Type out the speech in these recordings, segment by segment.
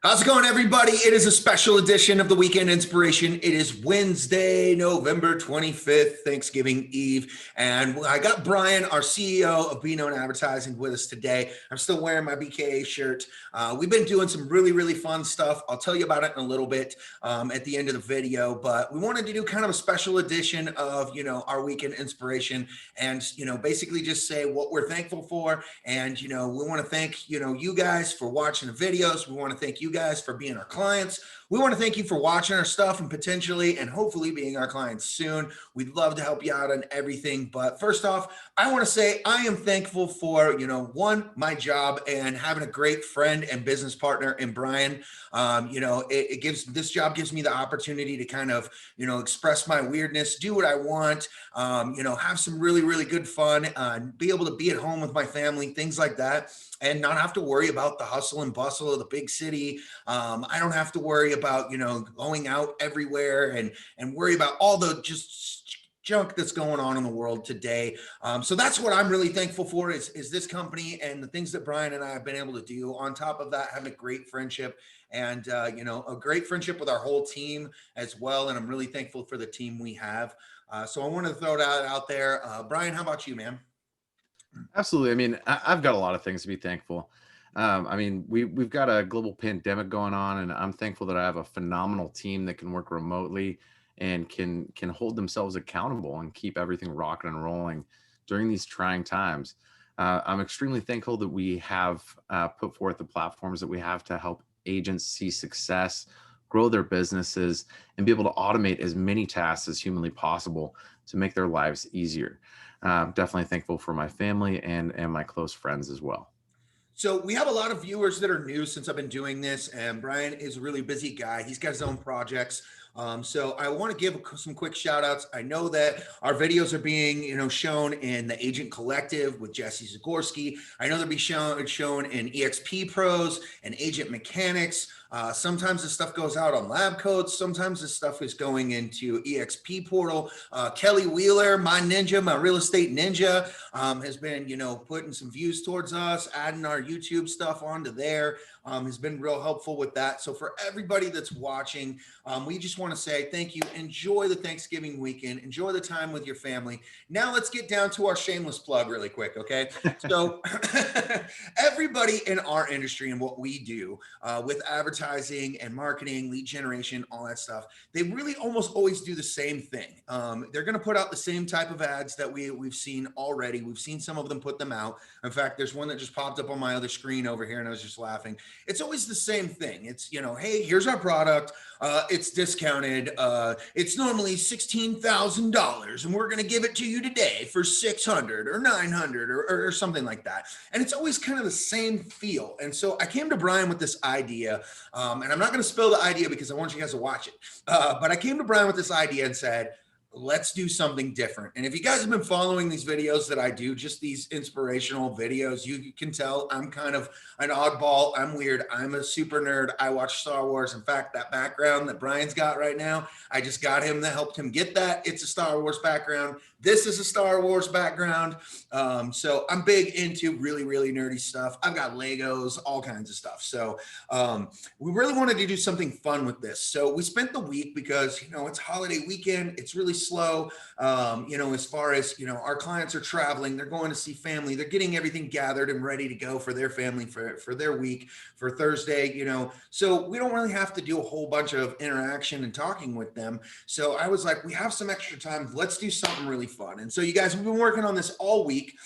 How's it going, everybody? It is a special edition of the Weekend Inspiration. It is Wednesday, November 25th, Thanksgiving Eve. And I got Bryan, our CEO of Be Known Advertising, with us today. I'm still wearing my BKA shirt. We've been doing some really fun stuff. I'll tell you about it in a little bit at the end of the video. But we wanted to do kind of a special edition of, our Weekend Inspiration and, basically just say what we're thankful for. And, we want to thank, you guys for watching the videos. We want to thank you guys for being our clients. We want to thank you for watching our stuff and potentially and hopefully being our clients soon. We'd love to help you out on everything. But first off, I want to say I am thankful for, one, my job and having a great friend and business partner in Bryan. This job gives me the opportunity to kind of, express my weirdness, do what I want, have some really good fun, be able to be at home with my family, things like that, and not have to worry about the hustle and bustle of the big city. I don't have to worry about, going out everywhere and worry about all the just junk that's going on in the world today. So that's what I'm really thankful for is this company and the things that Bryan and I have been able to do. On top of that, having a great friendship and, a great friendship with our whole team as well. And I'm really thankful for the team we have. So I want to throw that out there. Bryan, how about you, man? Absolutely. I mean, I've got a lot of things to be thankful. We've got a global pandemic going on, and I'm thankful that I have a phenomenal team that can work remotely and can hold themselves accountable and keep everything rocking and rolling during these trying times. I'm extremely thankful that we have put forth the platforms that we have to help agents see success, grow their businesses, and be able to automate as many tasks as humanly possible to make their lives easier. Definitely thankful for my family and my close friends as well. So we have a lot of viewers that are new since I've been doing this, and Bryan is a really busy guy. He's got his own projects. So I want to give some quick shout outs. I know that our videos are being, shown in the Agent Collective with Jesse Zagorski. I know they'll be shown in EXP Pros and Agent Mechanics. Sometimes this stuff goes out on Lab Coats. Sometimes this stuff is going into EXP Portal. Kelly Wheeler, my ninja, my real estate ninja, has been, putting some views towards us, adding our YouTube stuff onto there. Has been real helpful with that. So for everybody that's watching, we just want to say thank you. Enjoy the Thanksgiving weekend. Enjoy the time with your family. Now let's get down to our shameless plug really quick, okay? So everybody in our industry and what we do with advertising and marketing, lead generation, all that stuff, they really almost always do the same thing. They're going to put out the same type of ads that we've seen already. We've seen some of them put them out. In fact, there's one that just popped up on my other screen over here and I was just laughing. It's always the same thing. It's, hey, here's our product. It's discounted. It's normally $16,000 and we're going to give it to you today for 600 or 900 or something like that. And it's always kind of the same feel. And so I came to Bryan with this idea, and I'm not going to spill the idea because I want you guys to watch it. But I came to Bryan with this idea and said, let's do something different. And if you guys have been following these videos that I do, just these inspirational videos, you can tell I'm kind of an oddball. I'm weird. I'm a super nerd. I watch Star Wars. In fact, that background that Bryan's got right now, I just got him that helped him get that. It's a Star Wars background. This is a Star Wars background. So I'm big into really nerdy stuff. I've got Legos, all kinds of stuff. So we really wanted to do something fun with this. So we spent the week because, it's holiday weekend. It's really slow. As far as, our clients are traveling, they're going to see family, they're getting everything gathered and ready to go for their family, for their week, for Thursday, so we don't really have to do a whole bunch of interaction and talking with them. So I was like, we have some extra time. Let's do something really fun. And so you guys, we've been working on this all week.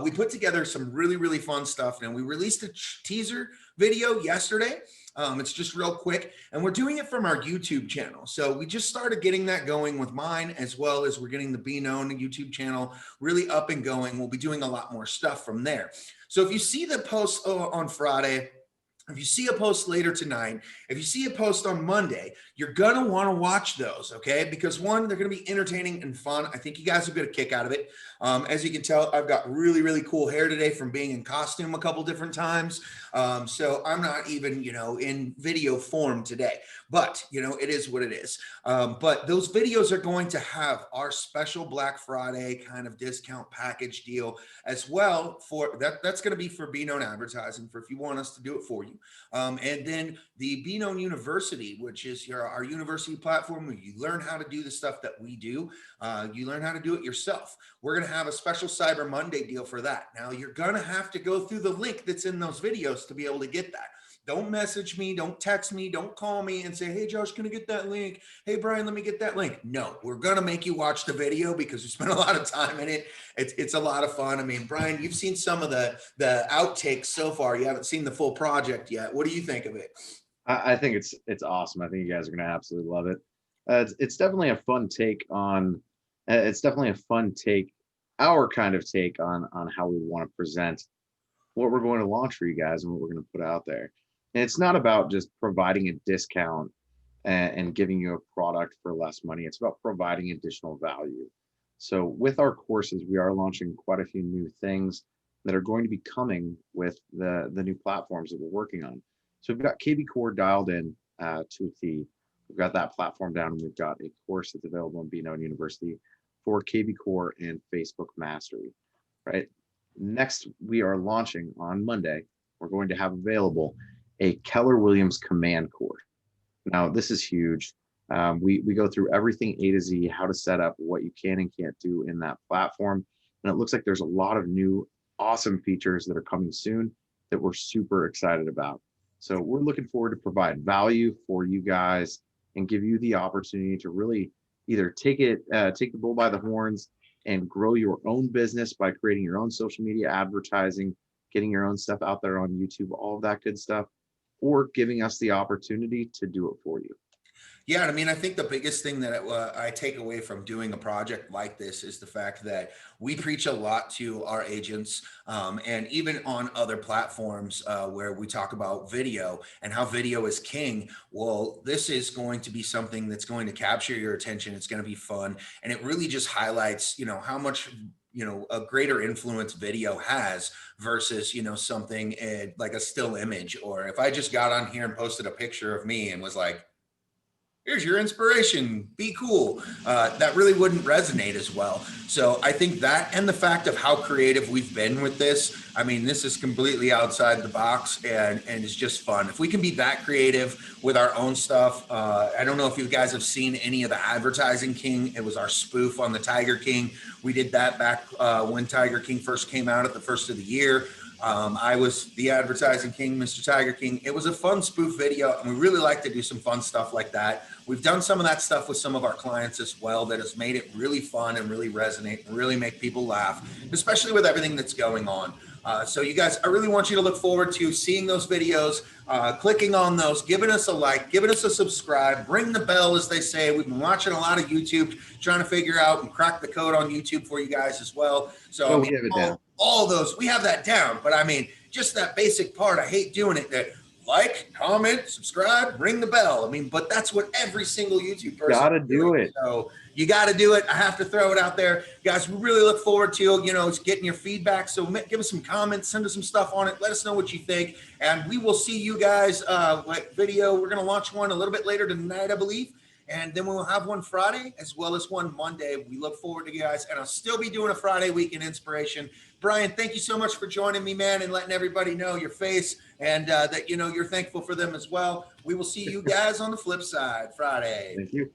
We put together some really fun stuff and we released a teaser video yesterday. It's just real quick and we're doing it from our YouTube channel. So we just started getting that going with mine as well as we're getting the Be Known YouTube channel really up and going. We'll be doing a lot more stuff from there. So if you see the post on Friday, if you see a post later tonight, if you see a post on Monday, you're going to want to watch those, okay? Because one, they're going to be entertaining and fun. I think you guys will get a kick out of it. As you can tell, I've got really, really cool hair today from being in costume a couple different times. So I'm not even, in video form today, but, it is what it is. But those videos are going to have our special Black Friday kind of discount package deal as well for that. That's going to be for Be Known Advertising for if you want us to do it for you. And then the Be Known University, which is our university platform where you learn how to do the stuff that we do. You learn how to do it yourself. We're going to have a special Cyber Monday deal for that. Now you're going to have to go through the link that's in those videos to be able to get that. Don't message me, don't text me, don't call me and say, hey, Josh, can I get that link? Hey, Brian, let me get that link. No, we're going to make you watch the video because we spent a lot of time in it. It's a lot of fun. I mean, Brian, you've seen some of the outtakes so far. You haven't seen the full project yet. What do you think of it? I think it's awesome. I think you guys are going to absolutely love it. It's definitely a fun take on. It's definitely a fun take, our kind of take on how we want to present what we're going to launch for you guys and what we're going to put out there. And it's not about just providing a discount and giving you a product for less money. It's about providing additional value. So with our courses, we are launching quite a few new things that are going to be coming with the new platforms that we're working on. So we've got KB Core dialed in to a T. We've got that platform down, and we've got a course that's available in Be Known University for KB Core and Facebook Mastery, right? Next, we are launching on Monday. We're going to have available a Keller Williams Command course. Now, this is huge. We go through everything A to Z, how to set up, what you can and can't do in that platform. And it looks like there's a lot of new awesome features that are coming soon that we're super excited about. So we're looking forward to provide value for you guys and give you the opportunity to really either take the bull by the horns and grow your own business by creating your own social media advertising, getting your own stuff out there on YouTube, all of that good stuff, or giving us the opportunity to do it for you. Yeah, I mean, I think the biggest thing that I take away from doing a project like this is the fact that we preach a lot to our agents, and even on other platforms where we talk about video and how video is king. Well, this is going to be something that's going to capture your attention. It's going to be fun, and it really just highlights, how much a greater influence video has versus, something like a still image. Or if I just got on here and posted a picture of me and was like, here's your inspiration, be cool. That really wouldn't resonate as well. So I think that, and the fact of how creative we've been with this, I mean, this is completely outside the box and it's just fun. If we can be that creative with our own stuff, I don't know if you guys have seen any of the Advertising King. It was our spoof on the Tiger King. We did that back when Tiger King first came out at the first of the year. I was the Advertising King, Mr. Tiger King. It was a fun spoof video, and we really like to do some fun stuff like that. We've done some of that stuff with some of our clients as well that has made it really fun and really resonate and really make people laugh, especially with everything that's going on. So you guys, I really want you to look forward to seeing those videos, clicking on those, giving us a like, giving us a subscribe, ring the bell, as they say. We've been watching a lot of YouTube, trying to figure out and crack the code on YouTube for you guys as well. So we have it down. All those, we have that down, but I mean, just that basic part, I hate doing it, that like, comment, subscribe, ring the bell. I mean, but that's what every single YouTube person gotta do it. So you got to do it. I have to throw it out there. Guys, we really look forward to, getting your feedback. So give us some comments, send us some stuff on it. Let us know what you think. And we will see you guys video. We're going to launch one a little bit later tonight, I believe. And then we'll have one Friday as well as one Monday. We look forward to you guys. And I'll still be doing a Friday weekend inspiration. Brian, thank you so much for joining me, man, and letting everybody know your face and that, you're thankful for them as well. We will see you guys on the flip side Friday. Thank you.